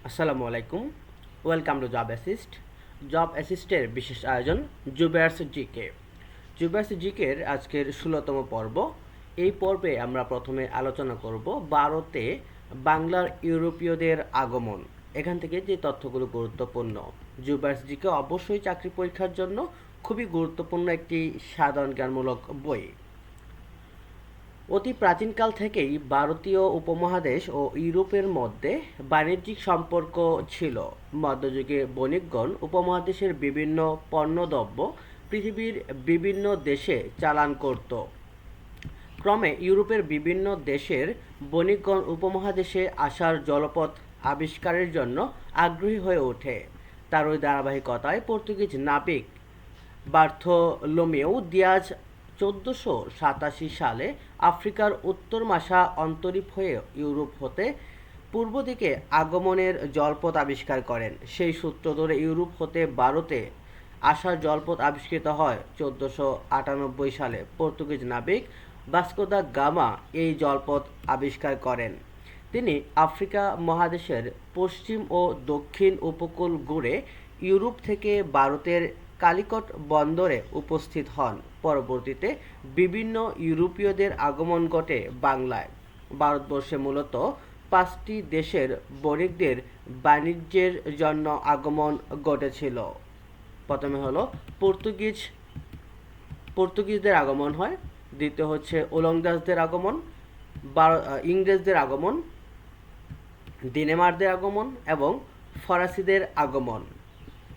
আসসালামু আলাইকুম। Welcome to job assist. Job অ্যাসিস্টের বিশেষ আয়োজন জুবায়ার্স জিকে। জুবায়ার্স জিকের আজকের ১৬তম পর্ব। এই পর্বে আমরা প্রথমে আলোচনা করব ভারতে বাংলার ইউরোপীয়দের আগমন। এখান থেকে যে তথ্যগুলো গুরুত্বপূর্ণ। জুবায়ার্স জিকে অবশ্যই চাকরি পরীক্ষার জন্য খুবই গুরুত্বপূর্ণ একটি সাধারণ জ্ঞানমূলক বই। অতি প্রাচীনকাল থেকেই ভারতীয় উপমহাদেশ ও ইউরোপের মধ্যে বাণিজ্যিক সম্পর্ক ছিল। মধ্যযুগে বণিকগণ উপমহাদেশের বিভিন্ন পণ্যদ্রব্য পৃথিবীর বিভিন্ন দেশে চালান করত। ক্রমে ইউরোপের বিভিন্ন দেশের বণিকগণ উপমহাদেশে আসার জলপথ আবিষ্কারের জন্য আগ্রহী হয়ে ওঠে। তারই ধারাবাহিকতায় পর্তুগিজ নাবিক বার্থোলোমেও দিয়াজ ১৪৮৭ সালে আফ্রিকার উত্তর মাসা অন্তরীপ হয়ে ইউরোপ হতে পূর্ব দিকে আগমনের জলপথ আবিষ্কার করেন। সেই সূত্র ধরে ইউরোপ হতে ভারতে আসার জলপথ আবিষ্কৃত হয় ১৪৯৮ সালে। পর্তুগিজ নাবিক ভাস্কো দা গামা এই জলপথ আবিষ্কার করেন। তিনি আফ্রিকা মহাদেশের পশ্চিম ও দক্ষিণ উপকূল ঘুরে ইউরোপ থেকে ভারতের কালিকট বন্দরে উপস্থিত হন। পরবর্তীতে বিভিন্ন ইউরোপীয়দের আগমন ঘটে বাংলায়। ভারতবর্ষে মূলত ৫টি দেশের বণিকদের বাণিজ্যের জন্য আগমন ঘটেছিল। প্রথমে হলো পর্তুগিজদের আগমন হয়, দ্বিতীয় হচ্ছে ওলন্দাজদের আগমন, ইংরেজদের আগমন, ডেনমার্কদের আগমন এবং ফরাসিদের আগমন।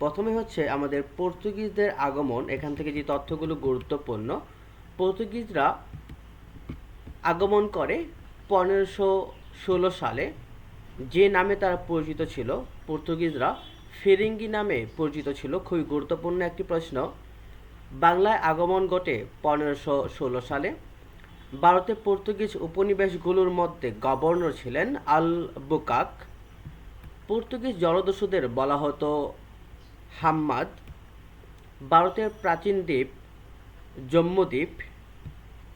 প্রথমে হচ্ছে আমাদের পর্তুগিজদের আগমন। এখান থেকে যে তথ্যগুলো গুরুত্বপূর্ণ, পর্তুগিজরা আগমন করে ১৫১৬ সালে। যে নামে তারা পরিচিত ছিল, পর্তুগিজরা ফিরিঙ্গি নামে পরিচিত ছিল। খুবই গুরুত্বপূর্ণ একটি প্রশ্ন। বাংলায় আগমন ঘটে ১৫১৬ সালে। ভারতে পর্তুগিজ উপনিবেশগুলোর মধ্যে গভর্নর ছিলেন আলবুকাক। পর্তুগিজ জলদস্যুদের বলা হতো হাম্মাদ। ভারতের প্রাচীন দ্বীপ জম্মুদ্বীপ।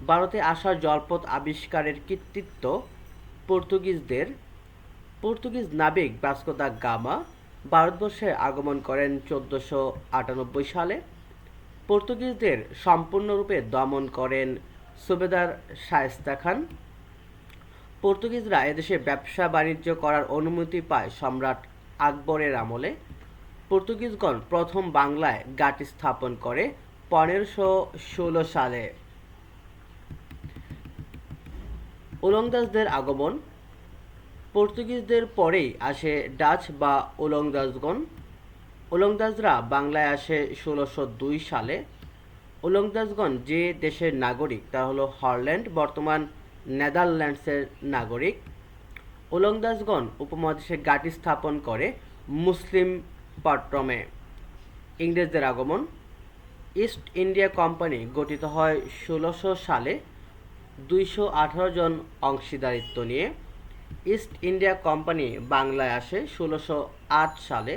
ভারতে আসার জলপথ আবিষ্কারের কৃতিত্ব পর্তুগিজদের। পর্তুগিজ নাবিক ভাস্কো দা গামা ভারতবর্ষে আগমন করেন ১৪৯৮ সালে। পর্তুগিজদের সম্পূর্ণরূপে দমন করেন সুবেদার শায়েস্তা খান। পর্তুগিজরা এদেশে ব্যবসা বাণিজ্য করার অনুমতি পায় সম্রাট আকবরের আমলে। পর্তুগিজগণ প্রথম বাংলায় ঘাঁটি স্থাপন করে ১৫১৬ সালে। ওলন্দাজদের আগমন। পর্তুগিজদের পরেই আসে ডাচ বা ওলন্দাজগণ। ওলন্দাজরা বাংলায় আসে ১৬০২ সালে। ওলন্দাজগণ যে দেশের নাগরিক তা হলো হল্যান্ড, বর্তমান নেদারল্যান্ডসের নাগরিক। ওলন্দাজগণ উপমহাদেশে ঘাঁটি স্থাপন করে মুসলিম পট্টমে। ইংরেজদের আগমন। ইস্ট ইন্ডিয়া কোম্পানি গঠিত হয় ১৬০০ সালে ২১৮ জন অংশীদারিত্ব নিয়ে। ইস্ট ইন্ডিয়া কোম্পানি বাংলায় আসে ১৬০৮ সালে।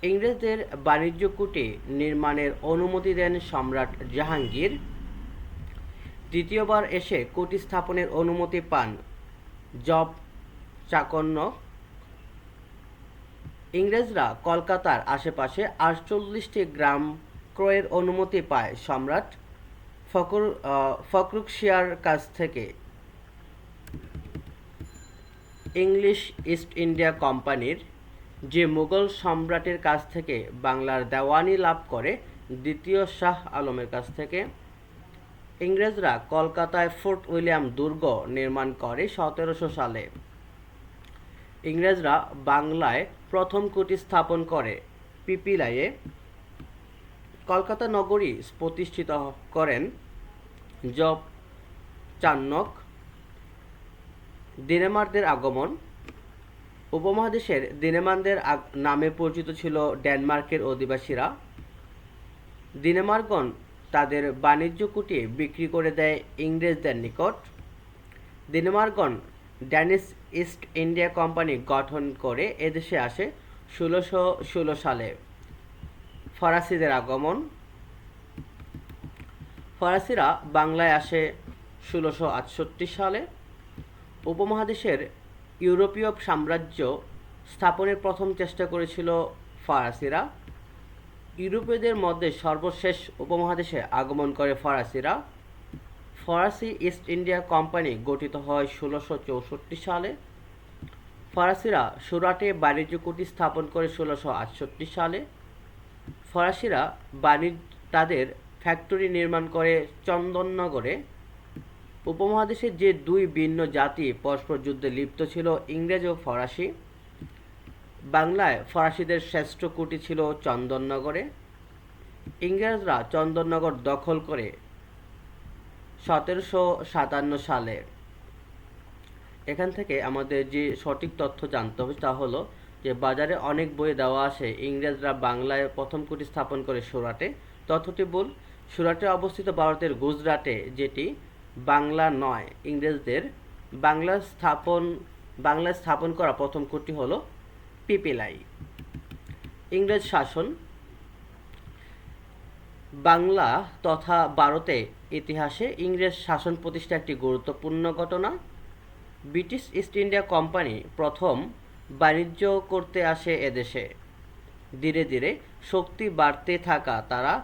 ইংরেজদের বাণিজ্য কুঠি নির্মাণের অনুমতি দেন সম্রাট জাহাঙ্গীর। দ্বিতীয়বার এসে কুঠি স্থাপনের অনুমতি পান জব চাকর্ণক। ইংরেজরা কলকাতার আশেপাশে ৪৮টি গ্রাম ক্রয়ের অনুমতি পায় সম্রাট ফখরুকশিয়ার কাছ থেকে। ইংলিশ ইস্ট ইন্ডিয়া কোম্পানির যে মুঘল সম্রাটের কাছ থেকে বাংলার দেওয়ানি লাভ করে দ্বিতীয় শাহ আলমের কাছ থেকে। ইংরেজরা কলকাতায় ফোর্ট উইলিয়াম দুর্গ নির্মাণ করে ১৭০০ সালে। ইংরেজরা বাংলায় প্রথম কুঠি স্থাপন করে পিপিলাইয়ে। কলকাতা নগরী প্রতিষ্ঠিত করেন জব চার্নক। ডেনমার্কদের আগমন। উপমহাদেশের ডেনমার্কদের নামে পরিচিত ছিল ডেনমার্কের অধিবাসীরা। ডেনমার্কগণ তাদের বাণিজ্য কুঠি বিক্রি করে দেয় ইংরেজদের নিকট। ডেনমার্কগণ ড্যানিশ ইস্ট ইন্ডিয়া কোম্পানি গঠন করে এদেশে আসে ১৬১৬ সালে। ফরাসিদের আগমন। ফরাসিরা বাংলায় আসে ১৬৬৮ সালে। উপমহাদেশের ইউরোপীয় সাম্রাজ্য স্থাপনের প্রথম চেষ্টা করেছিল ফরাসিরা। ইউরোপীয়দের মধ্যে সর্বশেষ উপমহাদেশে আগমন করে ফরাসিরা। ফরাসি ইস্ট ইন্ডিয়া কোম্পানি গঠিত হয় 1664 সালে। ফরাসিরা সুরাটে বাণিজ্য কুঠি স্থাপন করে 1668 সালে। ফরাসিরা তাদের ফ্যাক্টরি নির্মাণ করে চন্দননগরে। উপমহাদেশের যে দুই ভিন্ন জাতি পরস্পর যুদ্ধে লিপ্ত ছিল, ইংরেজ ও ফরাসি। বাংলায় ফরাসিদের শ্রেষ্ঠ কুটি ছিল চন্দননগরে। ইংরেজরা চন্দননগর দখল করে 1757 সালে। এখান থেকে আমাদের যে সঠিক তথ্য জানতে হবে তা হলো যে বাজারে অনেক বই দেওয়া আছে ইংরেজরা বাংলায় প্রথম কুটি স্থাপন করে সুরাটে। তথ্যটি ভুল। সুরাটে অবস্থিত ভারতের গুজরাটে, যেটি বাংলা নয়। ইংরেজদের বাংলায় স্থাপন করা প্রথম কুটি হলো পিপিলাই। ইংরেজ শাসন। বাংলা তথা ভারতে ইতিহাসে ইংরেজ শাসন প্রতিষ্ঠা একটি গুরুত্বপূর্ণ ঘটনা। ব্রিটিশ ইস্ট ইন্ডিয়া কোম্পানি প্রথম বাণিজ্য করতে আসে এদেশে। ধীরে ধীরে শক্তি বাড়তে থাকা তারা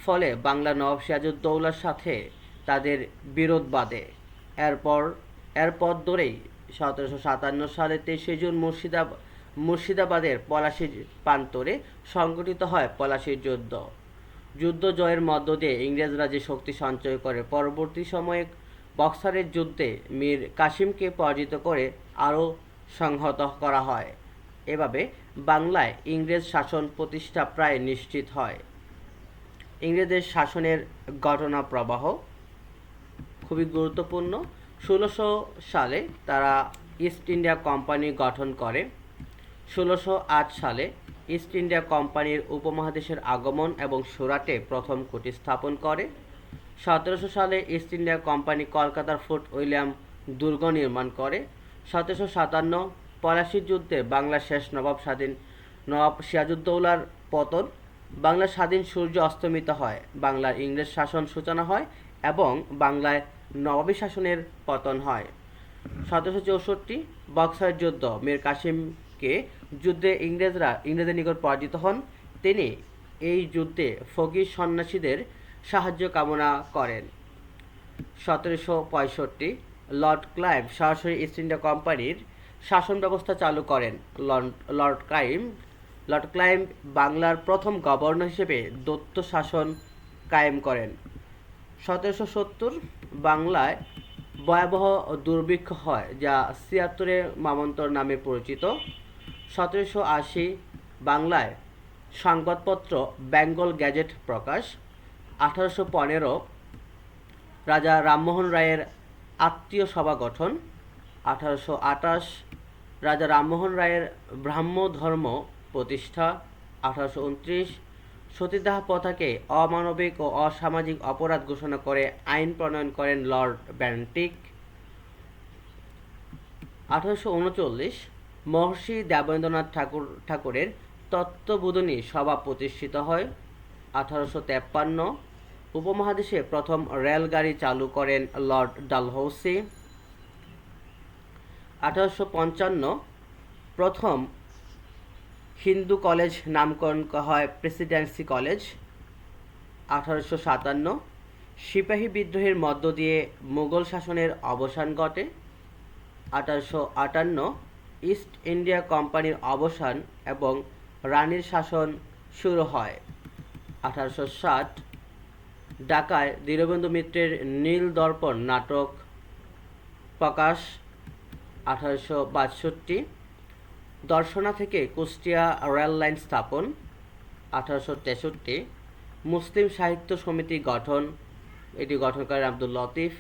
ফলে বাংলা নবাব সিরাজউদ্দৌলার সাথে তাদের বিরোধ বাধে। এরপর ধরেই 1757 সালে 23 জুন মুর্শিদাবাদের পলাশীর প্রান্তরে সংগঠিত হয় পলাশীর যুদ্ধ। যুদ্ধ জয়ের মধ্য দিয়ে ইংরেজরা যে শক্তি সঞ্চয় করে, পরবর্তী সময়ে বক্সারের যুদ্ধে মীর কাসিমকে পরাজিত করে আরও সংহত করা হয়। এভাবে বাংলায় ইংরেজ শাসন প্রতিষ্ঠা প্রায় নিশ্চিত হয়। ইংরেজদের শাসনের ঘটনা প্রবাহ খুবই গুরুত্বপূর্ণ। 1600 সালে তারা ইস্ট ইন্ডিয়া কোম্পানি গঠন করে। 1608 সালে ইস্ট ইন্ডিয়া কোম্পানির উপমহাদেশের আগমন এবং সুরাটে প্রথম কুটি স্থাপন করে। 1700 সালে ইস্ট ইন্ডিয়া কোম্পানি কলকাতার ফোর্ট উইলিয়াম দুর্গ নির্মাণ করে। 1757 পলাশীর যুদ্ধে বাংলার শেষ নবাব সিরাজউদ্দৌলার পতন। বাংলার স্বাধীন সূর্য অস্তমিত হয়, বাংলার ইংরেজ শাসন সূচনা হয় এবং বাংলায় নবাবী শাসনের পতন হয়। 1764 বক্সার যুদ্ধ। মীর কাসিমকে যুদ্ধে ইংরেজদের নিকট পরাজিত হন। তিনি এই যুদ্ধে ফকির সন্ন্যাসীদের সাহায্য কামনা করেন। 1765 লর্ড ক্লাইভ সরাসরি ইস্ট ইন্ডিয়া কোম্পানির শাসন ব্যবস্থা চালু করেন। লর্ড ক্লাইভ বাংলার প্রথম গভর্নর হিসেবে দৈত্য শাসন কায়েম করেন। 1770 বাংলায় ভয়াবহ দুর্ভিক্ষ হয়, যা 76 মামন্তর নামে পরিচিত। 1780 বাংলায় সংবাদপত্র বেঙ্গল গ্যাজেট প্রকাশ। 1815 রাজা রামমোহন রায়ের আত্মীয় সভা গঠন। 1828 রাজা রামমোহন রায়ের ব্রাহ্ম ধর্ম প্রতিষ্ঠা। 1829 সতীদাহ প্রথাকে অমানবিক ও অসামাজিক অপরাধ ঘোষণা করে আইন প্রণয়ন করেন লর্ড ব্যান্টিক। 1839 মহর্ষি দেবেন্দ্রনাথ ঠাকুরের তত্ত্ববোধিনী সভা প্রতিষ্ঠিত হয়। 1853 উপমহাদেশে প্রথম রেলগাড়ি চালু করেন লর্ড ডালহৌসি। 1855 প্রথম হিন্দু কলেজ নামকরণ করা হয় প্রেসিডেন্সি কলেজ। 1857 সিপাহী বিদ্রোহের মধ্য দিয়ে মুঘল শাসনের অবসান ঘটে। 1858 ইস্ট ইন্ডিয়া কোম্পানির অবসান এবং রানীর শাসন শুরু হয়। 1860 ঢাকায় দীনবন্ধু মিত্রের নীল দর্পণ নাটক প্রকাশ। 1862 দর্শনা থেকে কুষ্টিয়া রেল লাইন স্থাপন। 1863 মুসলিম সাহিত্য সমিতি গঠন, এটি গঠন করেন আব্দুল লতিফ।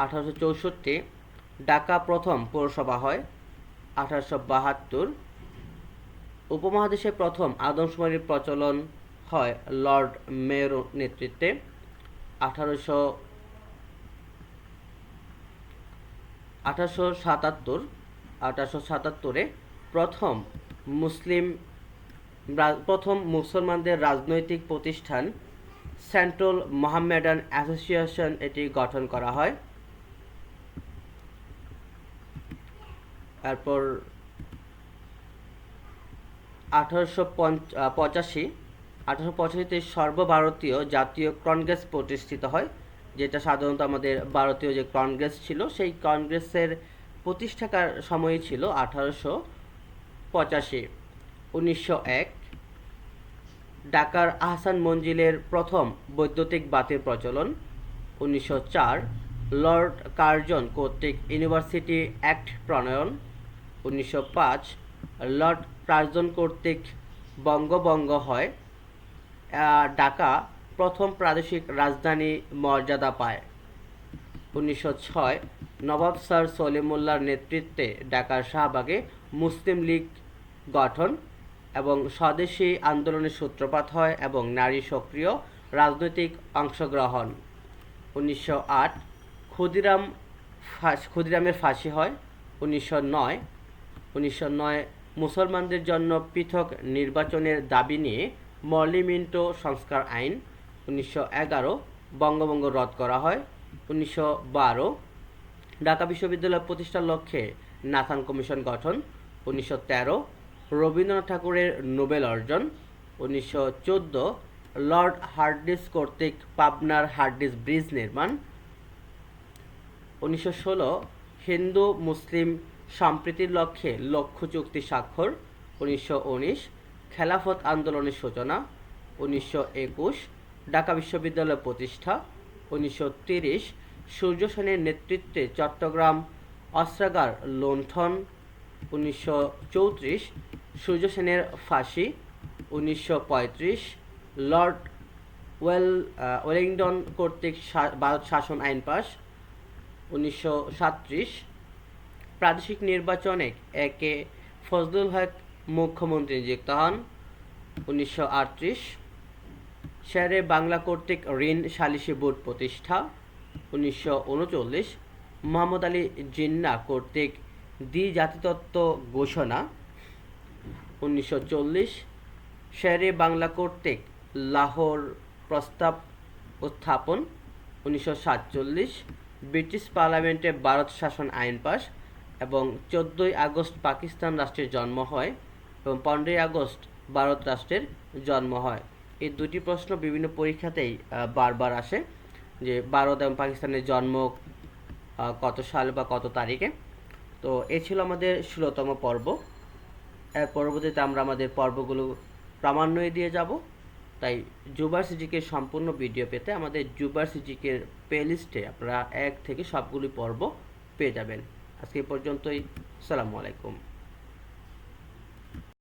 1864 ঢাকা প্রথম পৌরসভা হয়। 1872 উপমহাদেশে প্রথম আদমশুমারির প্রচলন হয় লর্ড মেয়র নেতৃত্বে। 1877 প্রথম মুসলমানদের রাজনৈতিক প্রতিষ্ঠান সেন্ট্রাল মোহামেডান অ্যাসোসিয়েশন এটি গঠন করা হয়। তারপর 1885 সর্বভারতীয় জাতীয় কংগ্রেস প্রতিষ্ঠিত হয়, যেটা সাধারণত আমাদের ভারতীয় যে কংগ্রেস ছিল সেই কংগ্রেসের প্রতিষ্ঠাকার সময় ছিল 1885। 1901 ঢাকার আহসান মঞ্জিলের প্রথম বৈদ্যুতিক বাতির প্রচলন। 1904 লর্ড কার্জন কর্তৃক ইউনিভার্সিটি অ্যাক্ট প্রণয়ন। 1905 লর্ড কার্জন কর্তৃক বঙ্গভঙ্গ হয়, ঢাকা প্রথম প্রাদেশিক রাজধানী মর্যাদা পায়। 1906 নবাব স্যার সলিমুল্লাহর নেতৃত্বে ঢাকার শাহবাগে মুসলিম লীগ গঠন এবং স্বদেশী আন্দোলনের সূত্রপাত হয় এবং নারী সক্রিয় রাজনৈতিক অংশগ্রহণ। 1908 ক্ষুদিরামের ফাঁসি হয়। 1909 মুসলমানদের জন্য পৃথক নির্বাচনের দাবি নিয়ে মর্লিমিন্টো সংস্কার আইন। 1911 বঙ্গভঙ্গ রদ করা হয়। 1912 ঢাকা বিশ্ববিদ্যালয় প্রতিষ্ঠার লক্ষ্যে নাথান কমিশন গঠন। 1913 রবীন্দ্রনাথ ঠাকুরের নোবেল অর্জন। 1914 লর্ড হার্ডিঞ্জ কর্তৃক পাবনার হার্ডিঞ্জ ব্রিজ নির্মাণ। 1916 হিন্দু মুসলিম সম্প্রীতির লক্ষ্যে লক্ষ্য চুক্তি স্বাক্ষর। 1919 খেলাফত আন্দোলনের সূচনা। 1921 ঢাকা বিশ্ববিদ্যালয় প্রতিষ্ঠা। 1930 সূর্য সেনের নেতৃত্বে চট্টগ্রাম অস্ত্রাগার লুণ্ঠন। 1934 সূর্য সেনের ফাঁসি। 1935 লর্ড ওয়েলিংটন কর্তৃক ভারত শাসন আইন পাস। 1937 প্রাদেশিক নির্বাচনে একে ফজলুল হক মুখ্যমন্ত্রী নিযুক্ত হন। 1938 শেরে বাংলা কর্তৃক ঋণ সালিসি বোর্ড প্রতিষ্ঠা। 1939 মোহাম্মদ আলী জিন্না কর্তৃক দ্বিজাতিতত্ত্ব ঘোষণা। 1940 শেরে বাংলা কর্তৃক লাহোর প্রস্তাব উত্থাপন। 1947 ব্রিটিশ পার্লামেন্টে ভারত শাসন আইন পাস এবং 14 আগস্ট পাকিস্তান রাষ্ট্রের জন্ম হয় এবং 15 আগস্ট ভারত রাষ্ট্রের জন্ম হয়। এই দুটি প্রশ্ন বিভিন্ন পরীক্ষাতেই বারবার আসে যে ভারত এবং পাকিস্তানের জন্ম কত সাল বা কত তারিখে। তো এ ছিল আমাদের 16তম পর্ব। এর পরবর্তীতে আমরা আমাদের পর্বগুলো ক্রমান্বয়ে দিয়ে যাব। তাই জুবায়ের সিজিকের সম্পূর্ণ ভিডিও পেতে আমাদের জুবায়ের সিজিকের প্লেলিস্টে আপনারা 1 থেকে সবগুলি পর্ব পেয়ে যাবেন। আজকে এই পর্যন্তই। আসসালামু আলাইকুম।